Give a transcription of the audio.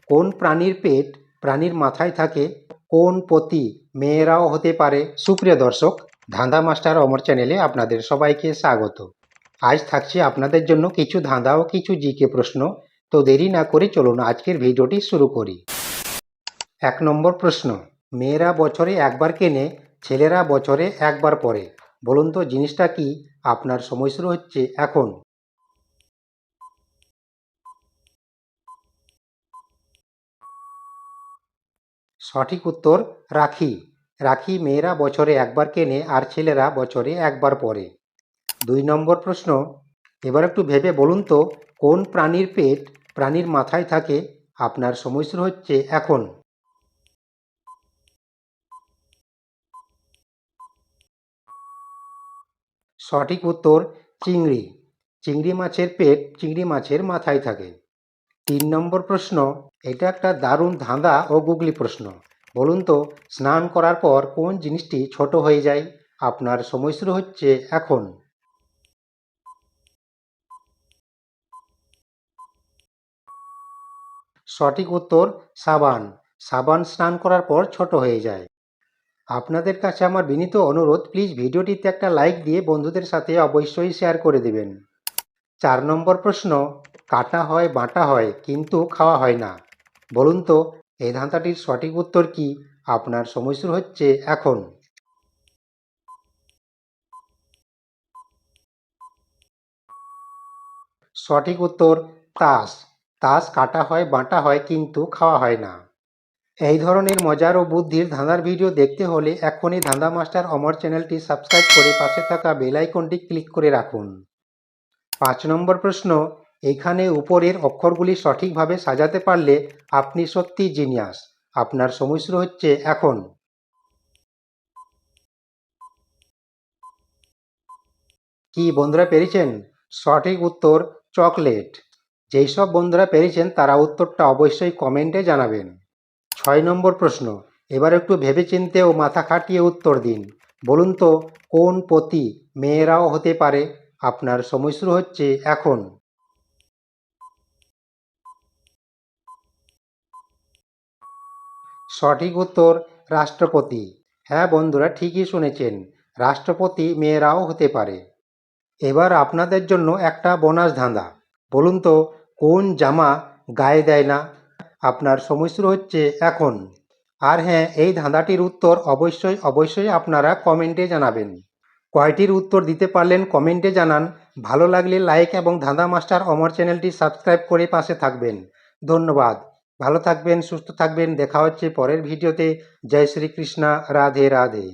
কোন প্রাণীর পেট প্রাণীর মাথায় থাকে? কোন পতি মেয়েরাও হতে পারে? সুপ্রিয় দর্শক, ধাঁধা মাস্টার অমর চ্যানেলে আপনাদের সবাইকে স্বাগত। আজ থাকছে আপনাদের জন্য কিছু ধাঁধা ও কিছু জিকে প্রশ্ন। তো দেরি না করে চলুন আজকের ভিডিওটি শুরু করি। 1 নম্বর প্রশ্ন, মেয়েরা বছরে একবার কেনে, ছেলেরা বছরে একবার পরে। বলুন তো জিনিসটা কি? আপনার সময় শুরু হচ্ছে এখন। সঠিক উত্তর রাখি। রাখি মেয়েরা বছরে একবার কেনে আর ছেলেরা বছরে একবার পরে। 2 নম্বর প্রশ্ন, এবার একটু ভেবে বলুন তো কোন প্রাণীর পেট প্রাণীর মাথায় থাকে? আপনার সময় শুরু হচ্ছে এখন। সঠিক উত্তর চিংড়ি। চিংড়ি মাছের পেট চিংড়ি মাছের মাথায় থাকে। 3 নম্বর প্রশ্ন, এটা একটা দারুণ ধাঁধা ও গুগলি প্রশ্ন। বলুন তো স্নান করার পর কোন জিনিসটি ছোট হয়ে যায়? আপনার সময় শুরু হচ্ছে এখন। সঠিক উত্তর সাবান। সাবান স্নান করার পর ছোট হয়ে যায়। আপনাদের কাছে আমার বিনীত অনুরোধ, প্লিজ ভিডিওটিতে একটা লাইক দিয়ে বন্ধুদের সাথে অবশ্যই শেয়ার করে দেবেন। 4 নম্বর প্রশ্ন, কাটা হয় বাটা হয় কিন্তু খাওয়া হয় না। বলুন তো এই ধাঁধাটির সঠিক উত্তর কি? আপনার সময় শুরু হচ্ছে এখন। সঠিক উত্তর তাস। তাস কাটা হয় বাটা হয় কিন্তু খাওয়া হয় না। এই ধরনের মজার ও বুদ্ধির ধাঁধার ভিডিও দেখতে হলে এখনই ধাঁধা মাস্টার অমর চ্যানেলটি সাবস্ক্রাইব করে পাশে থাকা বেল আইকনটি ক্লিক করে রাখুন। 5 নম্বর প্রশ্ন, এখানে উপরের অক্ষরগুলি সঠিকভাবে সাজাতে পারলে আপনি সত্যি জিনিয়াস। আপনার সময় শুরু হচ্ছে এখন। কি বন্ধুরা পেরেছেন? সঠিক উত্তর চকলেট। যেই সব বন্ধুরা পেরেছেন তারা উত্তরটা অবশ্যই কমেন্টে জানাবেন। 6 নম্বর প্রশ্ন, এবার একটু ভেবেচিন্তে ও মাথা খাটিয়ে উত্তর দিন। বলুন তো কোন পতি মেয়েরাও হতে পারে? আপনার সময় শুরু হচ্ছে এখন। সঠিক উত্তর রাষ্ট্রপতি। হ্যাঁ বন্ধুরা, ঠিকই শুনেছেন, রাষ্ট্রপতি মেয়েরাও হতে পারে। এবার আপনাদের জন্য একটা বোনাস ধাঁধা। বলুন তো কোন জামা গায়ে দেয় না? আপনার সময় শুরু হচ্ছে এখন। আর হ্যাঁ, এই ধাঁধাটির উত্তর অবশ্যই আপনারা কমেন্টে জানাবেন। কয়টির উত্তর দিতে পারলেন কমেন্টে জানান। ভালো লাগলে লাইক এবং ধাঁধা মাস্টার অমর চ্যানেলটি সাবস্ক্রাইব করে পাশে থাকবেন। ধন্যবাদ। ভালো থাকবেন, সুস্থ থাকবেন। দেখা হচ্ছে পরের ভিডিওতে। জয় শ্রীকৃষ্ণ। রাধে রাধে।